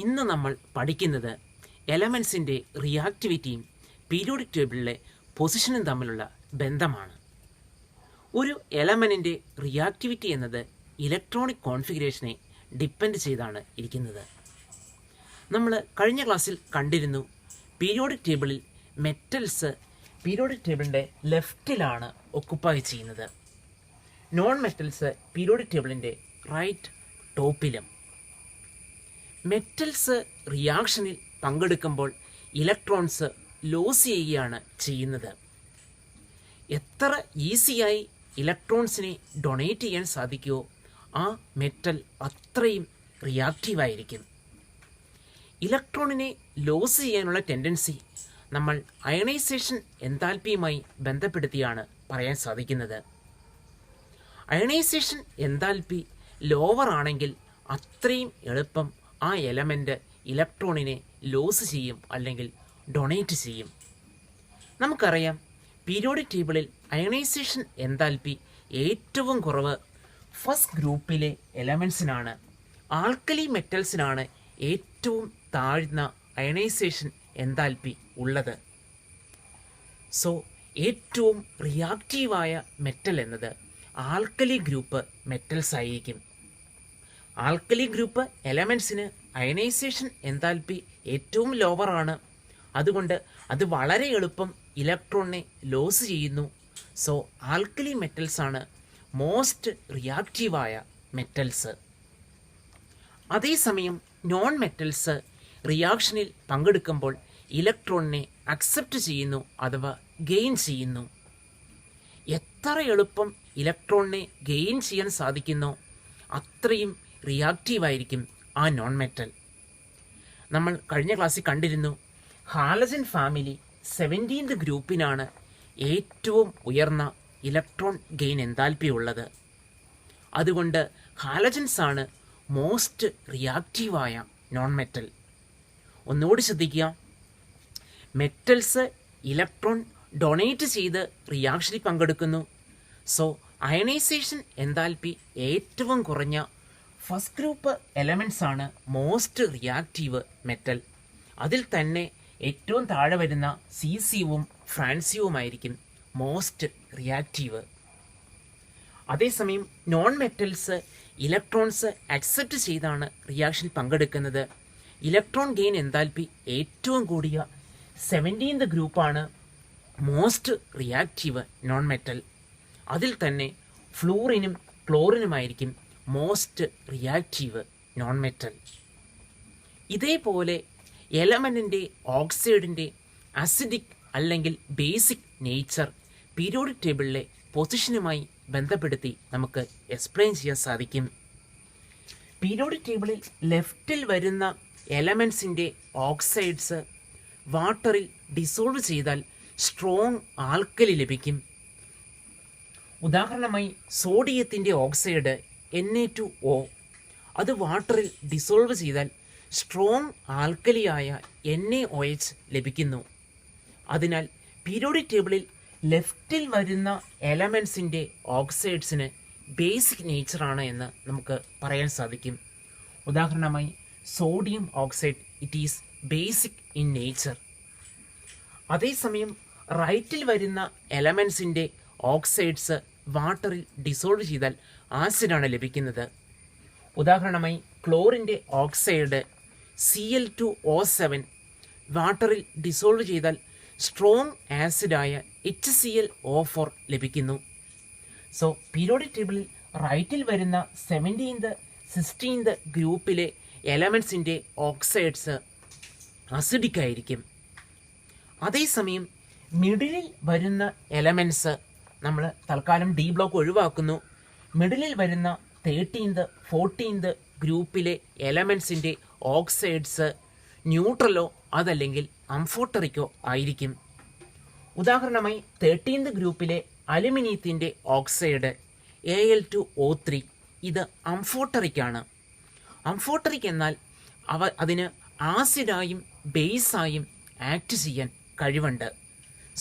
ഇന്ന് നമ്മൾ പഠിക്കുന്നത് എലമെൻസിൻ്റെ റിയാക്ടിവിറ്റിയും പീരിയോഡിക് ടേബിളിലെ പൊസിഷനും തമ്മിലുള്ള ബന്ധമാണ്. ഒരു എലമെൻറ്റിൻ്റെ റിയാക്ടിവിറ്റി എന്നത് ഇലക്ട്രോണിക് കോൺഫിഗറേഷനെ ഡിപ്പെൻഡ് ചെയ്താണ് ഇരിക്കുന്നത്. നമ്മൾ കഴിഞ്ഞ ക്ലാസ്സിൽ കണ്ടിരുന്നു, പീരിയോഡിക് ടേബിളിൽ മെറ്റൽസ് പീരിയോഡിക് ടേബിളിൻ്റെ ലെഫ്റ്റിലാണ് ഒക്കുപ്പൈ ചെയ്യുന്നത്. നോൺ മെറ്റൽസ് പീരിയോഡിക് ടേബിളിൻ്റെ റൈറ്റ് ടോപ്പിലും. മെറ്റൽസ് റിയാക്ഷനിൽ പങ്കെടുക്കുമ്പോൾ ഇലക്ട്രോൺസ് ലോസ് ചെയ്യുകയാണ് ചെയ്യുന്നത്. എത്ര ഈസിയായി ഇലക്ട്രോൺസിനെ ഡൊണേറ്റ് ചെയ്യാൻ സാധിക്കുമോ ആ മെറ്റൽ അത്രയും റിയാക്റ്റീവായിരിക്കും. ഇലക്ട്രോണിനെ ലോസ് ചെയ്യാനുള്ള ടെൻഡൻസി നമ്മൾ അയണൈസേഷൻ എൻതാൽപ്പിയുമായി ബന്ധപ്പെടുത്തിയാണ് പറയാൻ സാധിക്കുന്നത്. അയണൈസേഷൻ എൻതാൽപ്പി ലോവർ ആണെങ്കിൽ അത്രയും എളുപ്പം ആ എലമെൻ്റ് ഇലക്ട്രോണിനെ ലോസ് ചെയ്യും അല്ലെങ്കിൽ ഡൊണേറ്റ് ചെയ്യും. നമുക്കറിയാം, പീരിയോഡിക് ടേബിളിൽ അയണൈസേഷൻ എൻതാൽപ്പി ഏറ്റവും കുറവ് ഫസ്റ്റ് ഗ്രൂപ്പിലെ എലമെൻസിനാണ്. ആൽക്കലി മെറ്റൽസിനാണ് ഏറ്റവും താഴ്ന്ന അയണൈസേഷൻ എൻതാൽപ്പി ഉള്ളത്. സോ ഏറ്റവും റിയാക്റ്റീവായ മെറ്റൽ എന്നത് ആൽക്കലി ഗ്രൂപ്പ് മെറ്റൽസ് ആയിരിക്കും. ആൽക്കലി ഗ്രൂപ്പ് എലമെൻസിന് അയണൈസേഷൻ എൻതാൽപ്പി ഏറ്റവും ലോവറാണ്. അതുകൊണ്ട് അത് വളരെ എളുപ്പം ഇലക്ട്രോണിനെ ലോസ് ചെയ്യുന്നു. സോ ആൽക്കലി മെറ്റൽസാണ് മോസ്റ്റ് റിയാക്റ്റീവായ മെറ്റൽസ്. അതേസമയം നോൺ മെറ്റൽസ് റിയാക്ഷനിൽ പങ്കെടുക്കുമ്പോൾ ഇലക്ട്രോണിനെ അക്സെപ്റ്റ് ചെയ്യുന്നു അഥവാ ഗെയിൻ ചെയ്യുന്നു. എത്ര എളുപ്പം ഇലക്ട്രോണിനെ ഗെയിൻ ചെയ്യാൻ സാധിക്കുന്നോ അത്രയും റിയാക്റ്റീവായിരിക്കും ആ നോൺ മെറ്റൽ. നമ്മൾ കഴിഞ്ഞ ക്ലാസ്സിൽ കണ്ടിരുന്നു, ഹാലജൻ ഫാമിലി 17th ഗ്രൂപ്പിനാണ് ഏറ്റവും ഉയർന്ന ഇലക്ട്രോൺ ഗെയിൻ എൻതാൽപ്പി ഉള്ളത്. അതുകൊണ്ട് ഹാലജൻസ് ആണ് മോസ്റ്റ് റിയാക്റ്റീവായ നോൺ മെറ്റൽ. ഒന്നുകൂടി ശ്രദ്ധിക്കുക, മെറ്റൽസ് ഇലക്ട്രോൺ ഡൊണേറ്റ് ചെയ്ത് റിയാക്ഷനിൽ പങ്കെടുക്കുന്നു. സോ അയണൈസേഷൻ എൻതാൽപ്പി ഏറ്റവും കുറഞ്ഞ ഫസ്റ്റ് ഗ്രൂപ്പ് എലമെൻറ്റ്സ് ആണ് മോസ്റ്റ് റിയാക്റ്റീവ് മെറ്റൽ. അതിൽ തന്നെ ഏറ്റവും താഴെ വരുന്ന സീസിയവും ഫ്രാൻസിയവുമായിരിക്കും മോസ്റ്റ് റിയാക്റ്റീവ്. അതേസമയം നോൺ മെറ്റൽസ് ഇലക്ട്രോൺസ് അക്സെപ്റ്റ് ചെയ്താണ് റിയാക്ഷനിൽ പങ്കെടുക്കുന്നത്. ഇലക്ട്രോൺ ഗെയിൻ എൻതാൽപ്പി ഏറ്റവും കൂടിയ 17th ഗ്രൂപ്പാണ് മോസ്റ്റ് റിയാക്റ്റീവ് നോൺ മെറ്റൽ. അതിൽ തന്നെ ഫ്ലൂറിനും ക്ലോറിനുമായിരിക്കും മോസ്റ്റ് റിയാക്റ്റീവ് നോൺ മെറ്റൽ. ഇതേപോലെ എലമെൻറ്റിൻ്റെ ഓക്സൈഡിൻ്റെ അസിഡിക് അല്ലെങ്കിൽ ബേസിക് നേച്ചർ പീരിയോഡിക് ടേബിളിലെ പൊസിഷനുമായി ബന്ധപ്പെടുത്തി നമുക്ക് എക്സ്പ്ലെയിൻ ചെയ്യാൻ സാധിക്കും. പീരിയോഡിക് ടേബിളിൽ ലെഫ്റ്റിൽ വരുന്ന എലമെൻസിൻ്റെ ഓക്സൈഡ്സ് വാട്ടറിൽ ഡിസോൾവ് ചെയ്താൽ സ്ട്രോങ് ആൽക്കലി ലഭിക്കും. ഉദാഹരണമായി സോഡിയത്തിൻ്റെ ഓക്സൈഡ് Na2O അത് വാട്ടറിൽ ഡിസോൾവ് ചെയ്താൽ സ്ട്രോങ് ആൽക്കലിയായ NaOH ലഭിക്കുന്നു. അതിനാൽ പീരിയോഡിക് ടേബിളിൽ ലെഫ്റ്റിൽ വരുന്ന എലമെൻസിൻ്റെ ഓക്സൈഡ്സിന് ബേസിക് നേച്ചറാണ് എന്ന് നമുക്ക് പറയാൻ സാധിക്കും. ഉദാഹരണമായി sodium oxide it is basic in nature. അതേസമയം റൈറ്റിൽ വരുന്ന എലമെൻസിൻ്റെ ഓക്സൈഡ്സ് വാട്ടറിൽ ഡിസോൾവ് ചെയ്താൽ ആസിഡാണ് ലഭിക്കുന്നത്. ഉദാഹരണമായി ക്ലോറിൻ്റെ ഓക്സൈഡ് Cl2O7 വാട്ടറിൽ ഡിസോൾവ് ചെയ്താൽ സ്ട്രോങ് ആസിഡായ HClO4 ലഭിക്കുന്നു. സോ പീരിയോഡിക് ടേബിളിൽ റൈറ്റിൽ വരുന്ന 17th 16th ഗ്രൂപ്പിലെ എലമെൻസിൻ്റെ ഓക്സൈഡ്സ് അസിഡിക് ആയിരിക്കും. അതേസമയം മിഡിലിൽ വരുന്ന എലമെൻറ്റ്സ് നമ്മൾ തൽക്കാലം ഡി ബ്ലോക്ക് ഒഴിവാക്കുന്നു. മിഡിലിൽ വരുന്ന 13th 14th ഗ്രൂപ്പിലെ എലമെൻസിൻ്റെ ഓക്സൈഡ്സ് ന്യൂട്രലോ അതല്ലെങ്കിൽ അംഫോട്ടറിക്കോ ആയിരിക്കും. ഉദാഹരണമായി 13th ഗ്രൂപ്പിലെ അലുമിനിയത്തിൻ്റെ ഓക്സൈഡ് Al2O3 ഇത് അംഫോട്ടറിക്കാണ്. അംഫോട്ടറിക് എന്നാൽ അതിന് ആസിഡായും ബേസായും ആക്ട് ചെയ്യാൻ കഴിവുണ്ട്.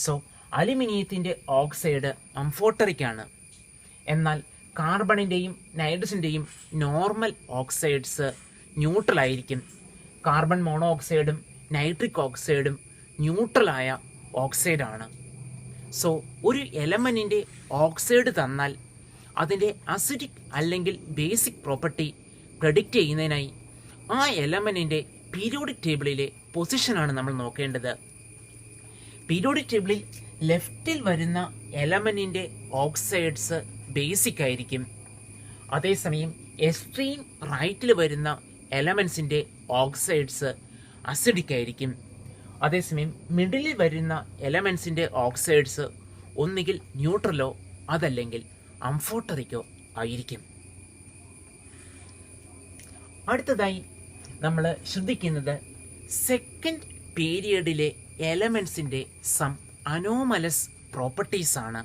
സോ അലുമിനിയത്തിൻ്റെ ഓക്സൈഡ് അംഫോട്ടറിക്കാണ്. എന്നാൽ കാർബണിൻ്റെയും നൈട്രജൻ്റെയും നോർമൽ ഓക്സൈഡ്സ് ന്യൂട്രൽ ആയിരിക്കും. കാർബൺ മോണോക്സൈഡും നൈട്രിക് ഓക്സൈഡും ന്യൂട്രലായ ഓക്സൈഡാണ്. സോ ഒരു എലമെൻറ്റിൻ്റെ ഓക്സൈഡ് തന്നാൽ അതിൻ്റെ അസിഡിക് അല്ലെങ്കിൽ ബേസിക് പ്രോപ്പർട്ടി പ്രഡിക്റ്റ് ചെയ്യുന്നതിനായി ആ എലമെൻറ്റിൻ്റെ പീരിയോഡിക് ടേബിളിലെ പൊസിഷനാണ് നമ്മൾ നോക്കേണ്ടത്. പീരിയോഡിക് ടേബിളിൽ ലെഫ്റ്റിൽ വരുന്ന എലമെൻറ്റിൻ്റെ ഓക്സൈഡ്സ് ബേസിക് ആയിരിക്കും. അതേസമയം എക്സ്ട്രീം റൈറ്റിൽ വരുന്ന എലമെൻസിൻ്റെ ഓക്സൈഡ്സ് അസിഡിക് ആയിരിക്കും. അതേസമയം മിഡിലിൽ വരുന്ന എലമെൻസിൻ്റെ ഓക്സൈഡ്സ് ഒന്നുകിൽ ന്യൂട്രലോ അതല്ലെങ്കിൽ അംഫോട്ടറിക്കോ ആയിരിക്കും. അടുത്തതായി നമ്മൾ ശ്രദ്ധിക്കുന്നത് സെക്കൻഡ് പീരിയഡിലെ എലമെൻസിൻ്റെ സം അനോമലസ് പ്രോപ്പർട്ടീസാണ്.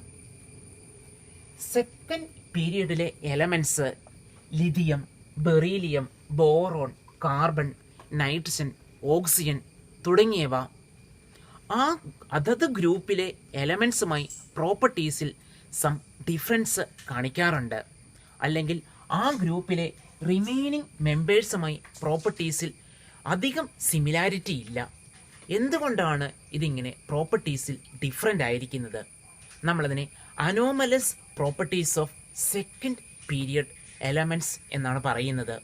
സെക്കൻഡ് പീരിയഡിലെ elements lithium, beryllium, boron, carbon, nitrogen, oxygen തുടങ്ങിയവ ആ അതത് ഗ്രൂപ്പിലെ എലമെൻസുമായി പ്രോപ്പർട്ടീസിൽ സം ഡിഫറൻസ് കാണിക്കാറുണ്ട്. അല്ലെങ്കിൽ ആ ഗ്രൂപ്പിലെ റിമൈനിങ് മെമ്പേഴ്സുമായി പ്രോപ്പർട്ടീസിൽ അധികം സിമിലാരിറ്റി ഇല്ല. എന്തുകൊണ്ടാണ് ഇതിങ്ങനെ പ്രോപ്പർട്ടീസിൽ ഡിഫറൻ്റ് ആയിരിക്കുന്നത്? നമ്മളതിനെ anomalous properties of second period elements എന്നാണ് പറയുന്നത്.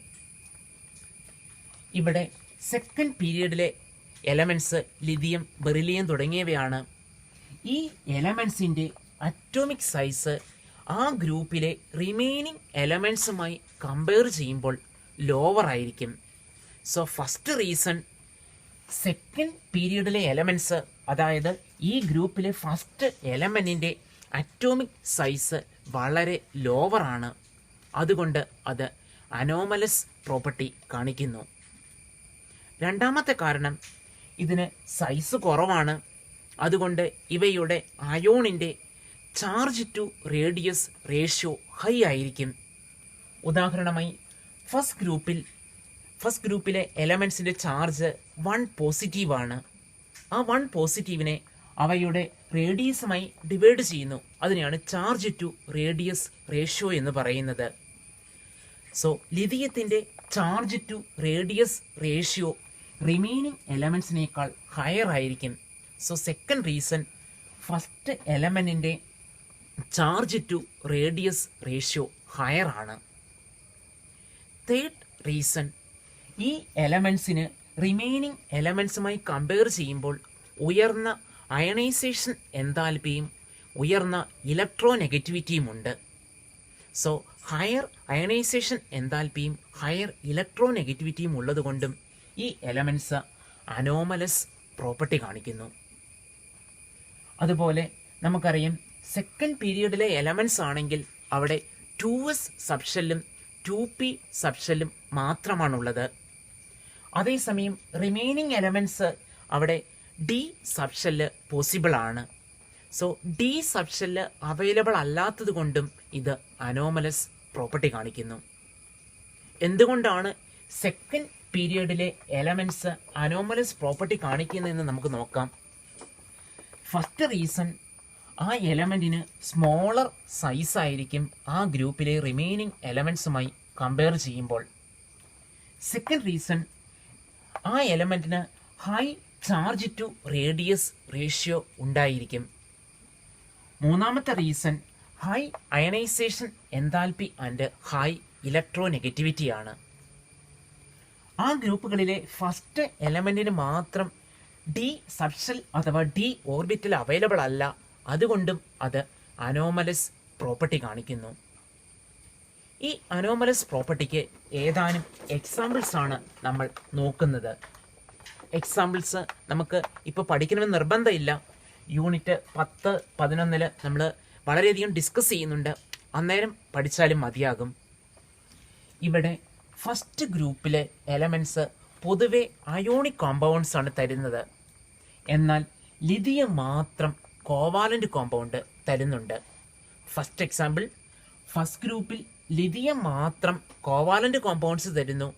ഇവിടെ സെക്കൻഡ് പീരിയഡിലെ എലമെൻറ്റ്സ് ലിഥിയം, ബെറിലിയം തുടങ്ങിയവയാണ്. ഈ എലമെൻറ്റ്സിൻ്റെ അറ്റോമിക് സൈസ് ആ ഗ്രൂപ്പിലെ റിമൈനിങ് എലമെൻറ്റ്സുമായി കമ്പയർ ചെയ്യുമ്പോൾ ലോവർ ആയിരിക്കും. സോ ഫസ്റ്റ് റീസൺ, സെക്കൻഡ് പീരിയഡിലെ എലമെൻറ്റ്സ്, അതായത് ഈ ഗ്രൂപ്പിലെ ഫസ്റ്റ് എലമെൻറ്റിൻ്റെ അറ്റോമിക് സൈസ് വളരെ ലോവറാണ്. അതുകൊണ്ട് അത് അനോമലസ് പ്രോപ്പർട്ടി കാണിക്കുന്നു. രണ്ടാമത്തെ കാരണം, ഇതിന് സൈസ് കുറവാണ്. അതുകൊണ്ട് ഇവയുടെ അയോണിൻ്റെ charge to radius ratio high ആയിരിക്കും. ഉദാഹരണമായി ഫസ്റ്റ് ഗ്രൂപ്പിലെ എലമെൻസിൻ്റെ ചാർജ് 1 പോസിറ്റീവാണ്. ആ 1 പോസിറ്റീവിനെ അവയുടെ റേഡിയസുമായി ഡിവൈഡ് ചെയ്യുന്നു. അതിനെയാണ് ചാർജ് ടു റേഡിയസ് റേഷ്യോ എന്ന് പറയുന്നത്. സോ ലിഥിയത്തിൻ്റെ charge to radius ratio remaining എലമെൻസിനേക്കാൾ ഹയർ ആയിരിക്കും. സോ സെക്കൻഡ് റീസൺ, ഫസ്റ്റ് എലമെൻറ്റിൻ്റെ charge to radius ratio higher ആണ്. തേർഡ് റീസൺ, ഈ എലമെൻസിന് റിമൈനിങ് എലമെൻസുമായി കമ്പയർ ചെയ്യുമ്പോൾ ഉയർന്ന അയണൈസേഷൻ എൻതാൽപ്പിയും ഉയർന്ന ഇലക്ട്രോനെഗറ്റിവിറ്റിയും ഉണ്ട്. സോ ഹയർ അയണൈസേഷൻ എൻതാൽപ്പിയും ഹയർ ഇലക്ട്രോനെഗറ്റിവിറ്റിയും ഉള്ളതുകൊണ്ടും ഈ എലമെൻസ് അനോമലസ് പ്രോപ്പർട്ടി കാണിക്കുന്നു. അതുപോലെ നമുക്കറിയാം, സെക്കൻഡ് പീരിയഡിലെ എലമെൻസ് ആണെങ്കിൽ അവിടെ 2s സബ്ഷെല്ലും 2p സബ്ഷെല്ലും മാത്രമാണുള്ളത്. അതേസമയം റിമൈനിങ് എലമെൻസ് അവിടെ D സബ്ഷെല്ല് പോസിബിൾ ആണ്. സോ D സബ്ഷെല്ല് അവൈലബിൾ അല്ലാത്തത് കൊണ്ടും ഇത് അനോമലസ് പ്രോപ്പർട്ടി കാണിക്കുന്നു. എന്തുകൊണ്ടാണ് സെക്കൻഡ് പീരിയഡിലെ എലമെൻസ് അനോമലസ് പ്രോപ്പർട്ടി കാണിക്കുന്നതെന്ന് നമുക്ക് നോക്കാം. ഫസ്റ്റ് റീസൺ, ആ എലമെൻറ്റിന് സ്മോളർ സൈസ് ആയിരിക്കും ആ ഗ്രൂപ്പിലെ റിമൈനിങ് എലമെൻസുമായി കമ്പയർ ചെയ്യുമ്പോൾ. സെക്കൻഡ് റീസൺ, ആ എലമെൻറ്റിന് high charge to radius ratio ഉണ്ടായിരിക്കും. മൂന്നാമത്തെ reason, high ionisation enthalpy and high ഇലക്ട്രോനെഗറ്റിവിറ്റിയാണ്. ആ ഗ്രൂപ്പുകളിലെ ഫസ്റ്റ് എലമെൻറ്റിന് മാത്രം D സബ്ഷെൽ അഥവാ D ഓർബിറ്റൽ അവൈലബിൾ അല്ല. അതുകൊണ്ടും അത് അനോമലസ് പ്രോപ്പർട്ടി കാണിക്കുന്നു. ഈ അനോമലസ് പ്രോപ്പർട്ടിക്ക് ഏതാനും എക്സാമ്പിൾസ് ആണ് നമ്മൾ നോക്കുന്നത്. എക്സാമ്പിൾസ് നമുക്ക് ഇപ്പോൾ പഠിക്കണമെന്ന് നിർബന്ധമില്ല. യൂണിറ്റ് 10, 11 നമ്മൾ വളരെയധികം ഡിസ്കസ് ചെയ്യുന്നുണ്ട്. അന്നേരം പഠിച്ചാലും മതിയാകും. ഇവിടെ ഫസ്റ്റ് ഗ്രൂപ്പിലെ എലമെൻറ്റ്സ് പൊതുവെ അയോണിക് കോമ്പൗണ്ട്സ് ആണ് തരുന്നത്. എന്നാൽ ലിഥിയം മാത്രം കോവാലൻ്റ് കോമ്പൗണ്ട് തരുന്നുണ്ട്. ഫസ്റ്റ് എക്സാമ്പിൾ, ഫസ്റ്റ് ഗ്രൂപ്പിൽ ലിഥിയം മാത്രം കോവാലൻ്റ് കോമ്പൗണ്ട്സ് തരുന്നു.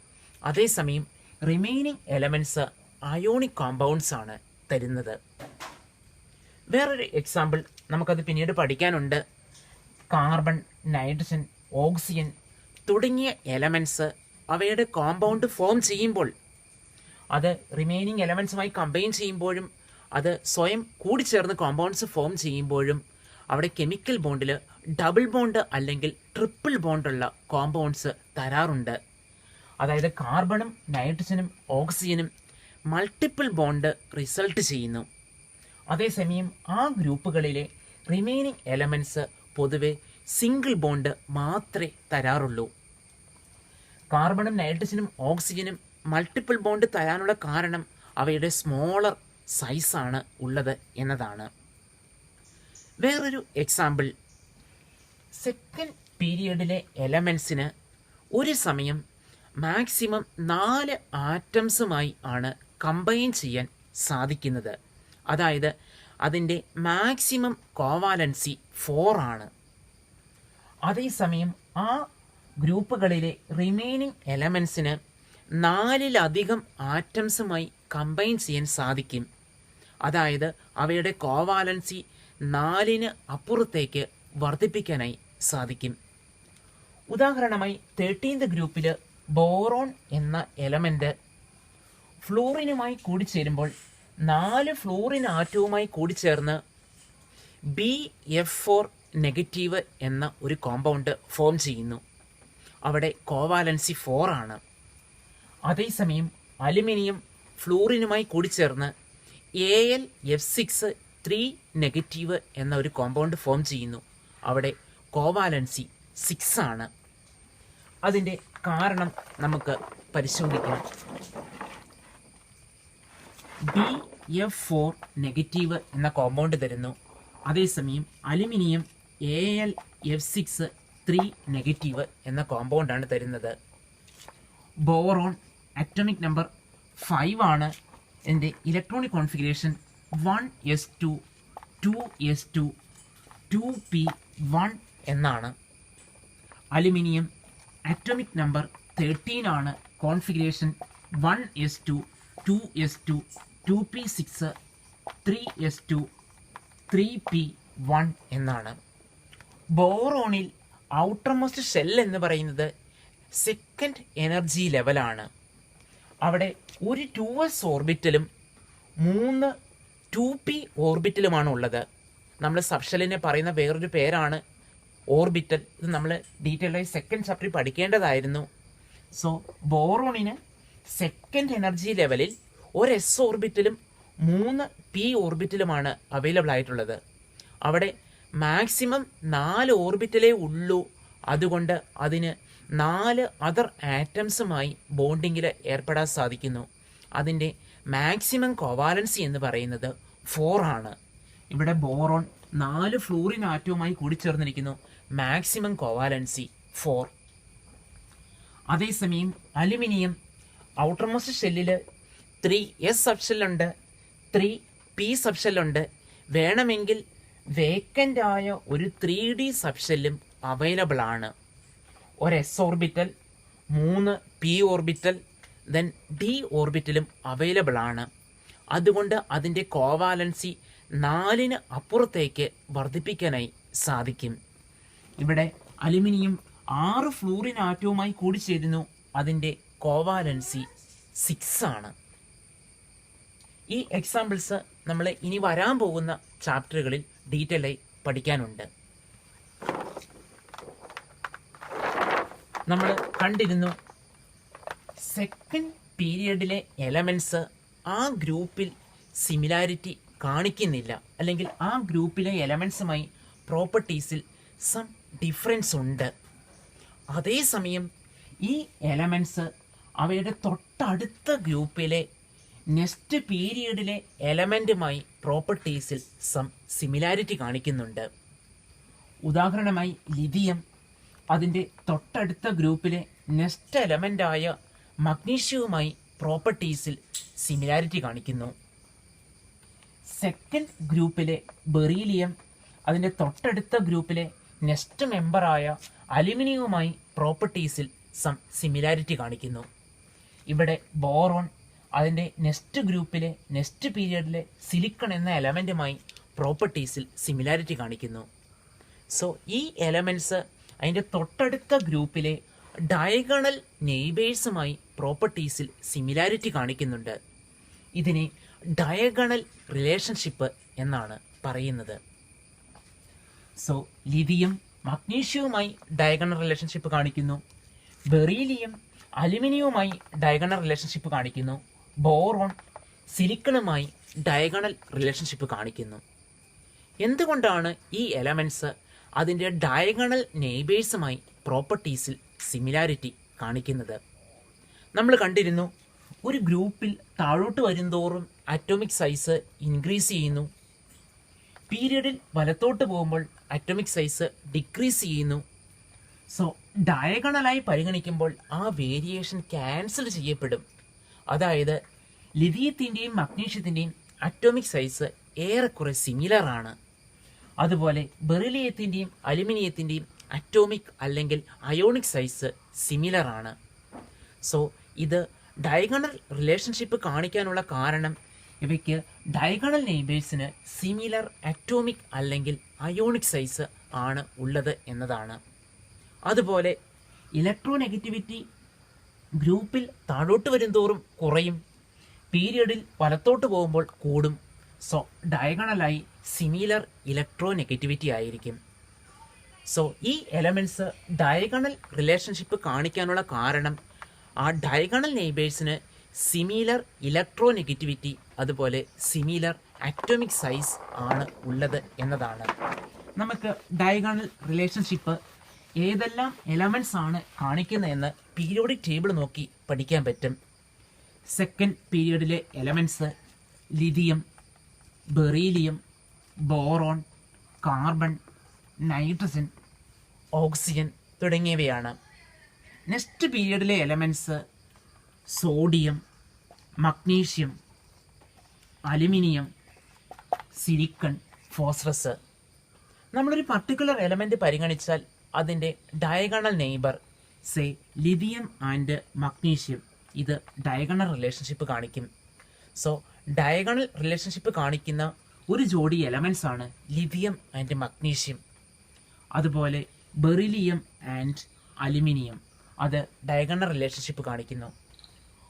അതേസമയം റിമൈനിങ് എലമെൻറ്റ്സ് അയോണിക് കോമ്പൗണ്ട്സ് ആണ് തരുന്നത്. വേറൊരു എക്സാമ്പിൾ നമുക്കത് പിന്നീട് പഠിക്കാനുണ്ട്. കാർബൺ, നൈട്രജൻ, ഓക്സിജൻ തുടങ്ങിയ എലമെൻറ്റ്സ് അവയുടെ കോമ്പൗണ്ട് ഫോം ചെയ്യുമ്പോൾ അത് റിമൈനിങ് എലമെൻസുമായി കമ്പൈൻ ചെയ്യുമ്പോഴും അത് സ്വയം കൂടിച്ചേർന്ന് കോമ്പൗണ്ട്സ് ഫോം ചെയ്യുമ്പോഴും അവിടെ കെമിക്കൽ ബോണ്ടിൽ ഡബിൾ ബോണ്ട് അല്ലെങ്കിൽ ട്രിപ്പിൾ ബോണ്ടുള്ള കോമ്പൗണ്ട്സ് തരാറുണ്ട്. അതായത് കാർബണും നൈട്രജനും ഓക്സിജനും മൾട്ടിപ്പിൾ ബോണ്ട് റിസൾട്ട് ചെയ്യുന്നു. അതേസമയം ആ ഗ്രൂപ്പുകളിലെ റിമൈനിങ് എലമെൻറ്റ്സ് പൊതുവെ സിംഗിൾ ബോണ്ട് മാത്രമേ തരാറുള്ളൂ. കാർബണും നൈട്രജനും ഓക്സിജനും മൾട്ടിപ്പിൾ ബോണ്ട് തരാനുള്ള കാരണം അവയുടെ സ്മോളർ സൈസാണ് ഉള്ളത് എന്നതാണ്. വേറൊരു എക്സാമ്പിൾ, സെക്കൻഡ് പീരിയഡിലെ എലമെൻസിന് ഒരു സമയം മാക്സിമം 4 ആറ്റംസുമായി ആണ് കമ്പൈൻ ചെയ്യാൻ സാധിക്കുന്നത്. അതായത് അതിൻ്റെ മാക്സിമം കോവാലൻസി 4 ആണ്. അതേസമയം ആ ഗ്രൂപ്പുകളിലെ റിമൈനിങ് എലമെൻസിന് 4-ലധികം ആറ്റംസുമായി കമ്പൈൻ ചെയ്യാൻ സാധിക്കും. അതായത് അവയുടെ കോവാലൻസി 4-ന് അപ്പുറത്തേക്ക് വർദ്ധിപ്പിക്കാനായി സാധിക്കും. ഉദാഹരണമായി 13th ഗ്രൂപ്പിൽ ബോറോൺ എന്ന എലമെൻ്റ് ഫ്ലൂറിനുമായി കൂടിച്ചേരുമ്പോൾ 4 ഫ്ലൂറിൻ ആറ്റവുമായി കൂടിച്ചേർന്ന് BF4 നെഗറ്റീവ് എന്ന ഒരു കോമ്പൗണ്ട് ഫോം ചെയ്യുന്നു. അവിടെ കോവാലൻസി 4 ആണ്. അതേസമയം അലുമിനിയം ഫ്ലൂറിനുമായി കൂടിച്ചേർന്ന് AlF6 3 നെഗറ്റീവ് എന്ന ഒരു കോമ്പൗണ്ട് ഫോം ചെയ്യുന്നു. അവിടെ കോവാലൻസി 6 ആണ്. അതിൻ്റെ കാരണം നമുക്ക് പരിശോധിക്കാം. BF4 നെഗറ്റീവ് എന്ന കോമ്പൗണ്ട് തരുന്നു. അതേസമയം അലുമിനിയം AlF6 3 നെഗറ്റീവ് എന്ന കോമ്പൗണ്ടാണ് തരുന്നത്. ബോറോൺ അറ്റോമിക് നമ്പർ 5 ആണ്. എൻ്റെ electronic configuration 1s2 2s2 2p1 എന്നാണ്. അലുമിനിയം അറ്റോമിക് നമ്പർ 13 ആണ്. Configuration 1s2 2s2 2p6 3s2 3p1 എന്നാണ്. ബോറോണിൽ ഔട്ടർമോസ്റ്റ് ഷെൽ എന്ന് പറയുന്നത് സെക്കൻഡ് എനർജി ലെവലാണ്. അവിടെ ഒരു 2s ഓർബിറ്റലും 3 2p ഓർബിറ്റലുമാണ് ഉള്ളത്. നമ്മൾ സബ്ഷെല്ലിനെ പറയുന്ന വേറൊരു പേരാണ് ഓർബിറ്റൽ. ഇത് നമ്മൾ ഡീറ്റെയിൽഡായി സെക്കൻഡ് ചാപ്റ്ററിൽ പഠിക്കേണ്ടതായിരുന്നു. സോ ബോറോണിന് സെക്കൻഡ് എനർജി ലെവലിൽ ഒരു S ഓർബിറ്റലും 3 p ഓർബിറ്റലുമാണ് അവൈലബിൾ ആയിട്ടുള്ളത്. അവിടെ മാക്സിമം 4 ഓർബിറ്റലേ ഉള്ളൂ. അതുകൊണ്ട് അതിന് 4 അതർ ആറ്റംസുമായി ബോണ്ടിങ്ങിൽ ഏർപ്പെടാൻ സാധിക്കുന്നു. അതിൻ്റെ മാക്സിമം കോവാലൻസി എന്ന് പറയുന്നത് 4 ആണ്. ഇവിടെ ബോറോൺ 4 ഫ്ലൂറിൻ ആറ്റവുമായി കൂടിച്ചേർന്നിരിക്കുന്നു. Maximum covalency 4. അതേസമയം അലുമിനിയം ഔട്ടർമോസ്റ്റ് ഷെല്ലിൽ 3s സബ്ഷെല്ലുണ്ട്, 3p സബ്ഷെല്ലുണ്ട്. വേണമെങ്കിൽ വേക്കൻ്റ് ആയ ഒരു 3d സബ്ഷെല്ലും അവൈലബിൾ ആണ്. ഒരു S orbital, 3 p orbital, then d ഓർബിറ്റലും അവൈലബിൾ ആണ്. അതുകൊണ്ട് അതിൻ്റെ കോവാലൻസി 4-ന് അപ്പുറത്തേക്ക് വർദ്ധിപ്പിക്കാനായി സാധിക്കും. ഇവിടെ അലുമിനിയം 6 ഫ്ലൂറിൻ ആറ്റവുമായി കൂടിച്ചേരുന്നു. അതിൻ്റെ കോവാലൻസി 6 ആണ്. ഈ എക്സാമ്പിൾസ് നമ്മൾ ഇനി വരാൻ പോകുന്ന ചാപ്റ്ററുകളിൽ ഡീറ്റെയിലായി പഠിക്കാനുണ്ട്. നമ്മൾ കണ്ടിരുന്നു സെക്കൻഡ് പീരിയഡിലെ എലമെൻറ്റ്സ് ആ ഗ്രൂപ്പിൽ സിമിലാരിറ്റി കാണിക്കുന്നില്ല, അല്ലെങ്കിൽ ആ ഗ്രൂപ്പിലെ എലമെൻറ്റ്സുമായി പ്രോപ്പർട്ടീസിൽ സം ഡിഫറൻസ് ഉണ്ട്. അതേസമയം ഈ എലമെൻറ്റ്സ് അവയുടെ തൊട്ടടുത്ത ഗ്രൂപ്പിലെ നെക്സ്റ്റ് പീരിയഡിലെ എലമെൻറ്റുമായി പ്രോപ്പർട്ടീസിൽ സം സിമിലാരിറ്റി കാണിക്കുന്നുണ്ട്. ഉദാഹരണമായി ലിഥിയം അതിൻ്റെ തൊട്ടടുത്ത ഗ്രൂപ്പിലെ നെക്സ്റ്റ് എലമെൻ്റായ മഗ്നീഷ്യവുമായി പ്രോപ്പർട്ടീസിൽ സിമിലാരിറ്റി കാണിക്കുന്നു. സെക്കൻഡ് ഗ്രൂപ്പിലെ ബെറീലിയം അതിൻ്റെ തൊട്ടടുത്ത ഗ്രൂപ്പിലെ നെക്സ്റ്റ് മെമ്പറായ അലുമിനിയവുമായി പ്രോപ്പർട്ടീസിൽ സം സിമിലാരിറ്റി കാണിക്കുന്നു. ഇവിടെ ബോറോൺ അതിൻ്റെ നെക്സ്റ്റ് ഗ്രൂപ്പിലെ നെക്സ്റ്റ് പീരിയഡിലെ സിലിക്കൺ എന്ന എലമെൻറ്റുമായി പ്രോപ്പർട്ടീസിൽ സിമിലാരിറ്റി കാണിക്കുന്നു. സോ ഈ എലമെൻറ്റ്സ് അതിൻ്റെ തൊട്ടടുത്ത ഗ്രൂപ്പിലെ ഡയഗണൽ നെയ്ബേഴ്സുമായി പ്രോപ്പർട്ടീസിൽ സിമിലാരിറ്റി കാണിക്കുന്നുണ്ട്. ഇതിനെ ഡയഗണൽ റിലേഷൻഷിപ്പ് എന്നാണ് പറയുന്നത്. സോ ലിഥിയം മഗ്നീഷ്യവുമായി ഡയഗണൽ റിലേഷൻഷിപ്പ് കാണിക്കുന്നു. ബെറീലിയം അലുമിനിയവുമായി ഡയഗണൽ റിലേഷൻഷിപ്പ് കാണിക്കുന്നു. ബോറോൺ സിലിക്കണുമായി ഡയഗണൽ റിലേഷൻഷിപ്പ് കാണിക്കുന്നു. എന്തുകൊണ്ടാണ് ഈ എലമെൻറ്റ്സ് അതിൻ്റെ ഡയഗണൽ നെയ്ബേഴ്സുമായി പ്രോപ്പർട്ടീസിൽ സിമിലാരിറ്റി കാണിക്കുന്നത്? നമ്മൾ കണ്ടിരുന്നു, ഒരു ഗ്രൂപ്പിൽ താഴോട്ട് വരുന്തോറും അറ്റോമിക് സൈസ് ഇൻക്രീസ് ചെയ്യുന്നു, പീരിയഡിൽ വലത്തോട്ട് പോകുമ്പോൾ അറ്റോമിക് സൈസ് ഡിക്രീസ് ചെയ്യുന്നു. സോ ഡയഗണലായി പരിഗണിക്കുമ്പോൾ ആ വേരിയേഷൻ ക്യാൻസൽ ചെയ്യപ്പെടും. അതായത് ലിഥിയത്തിൻ്റെയും മഗ്നീഷ്യത്തിൻ്റെയും അറ്റോമിക് സൈസ് ഏറെക്കുറെ സിമിലർ ആണ്. അതുപോലെ ബെറിലിയത്തിൻ്റെയും അലുമിനിയത്തിൻ്റെയും അറ്റോമിക് അല്ലെങ്കിൽ അയോണിക് സൈസ് സിമിലർ ആണ്. സോ ഇത് ഡയഗണൽ റിലേഷൻഷിപ്പ് കാണിക്കാനുള്ള കാരണം ഇവയ്ക്ക് ഡയഗണൽ നെയ്ബേഴ്സിന് സിമിലർ അറ്റോമിക് അല്ലെങ്കിൽ അയോണിക് സൈസ് ആണ് ഉള്ളത് എന്നതാണ്. അതുപോലെ ഇലക്ട്രോനെഗറ്റിവിറ്റി ഗ്രൂപ്പിൽ താഴോട്ട് വരുംതോറും കുറയും, പീരിയഡിൽ വലത്തോട്ട് പോകുമ്പോൾ കൂടും. സോ ഡയഗണലായി സിമിലർ ഇലക്ട്രോനെഗറ്റിവിറ്റി ആയിരിക്കും. സോ ഈ എലമെൻറ്റ്സ് ഡയഗണൽ റിലേഷൻഷിപ്പ് കാണിക്കാനുള്ള കാരണം ആ ഡയഗണൽ നെയ്ബേഴ്സിന് സിമിലർ ഇലക്ട്രോനെഗറ്റിവിറ്റി അതുപോലെ സിമിലർ അറ്റോമിക് സൈസ് ആണ് ഉള്ളത് എന്നതാണ്. നമുക്ക് ഡയഗണൽ റിലേഷൻഷിപ്പ് ഏതെല്ലാം എലമെൻറ്റ്സ് ആണ് കാണിക്കുന്നതെന്ന് പീരിയോഡിക് ടേബിൾ നോക്കി പഠിക്കാൻ പറ്റും. സെക്കൻഡ് പീരിയഡിലെ elements lithium, beryllium, boron, carbon, nitrogen, oxygen തുടങ്ങിയവയാണ്. നെക്സ്റ്റ് പീരിയഡിലെ elements sodium, magnesium, aluminium, silicon, phosphorus. നമ്മളൊരു പർട്ടിക്കുലർ എലമെൻ്റ് പരിഗണിച്ചാൽ അതിൻ്റെ diagonal neighbour say lithium and magnesium, ഇത് ഡയഗണൽ റിലേഷൻഷിപ്പ് കാണിക്കും. സോ ഡയഗണൽ റിലേഷൻഷിപ്പ് കാണിക്കുന്ന ഒരു ജോഡി എലമെൻറ്റ്സ് ആണ് ലിഥിയം ആൻഡ് മഗ്നീഷ്യം. അതുപോലെ ബെറിലിയം ആൻഡ് അലുമിനിയം, അത് ഡയഗണൽ റിലേഷൻഷിപ്പ് കാണിക്കുന്നു.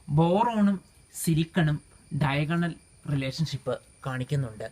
ബോറോണും സിലിക്കണും ഡയഗണൽ റിലേഷൻഷിപ്പ് കാണിക്കുന്നുണ്ട്.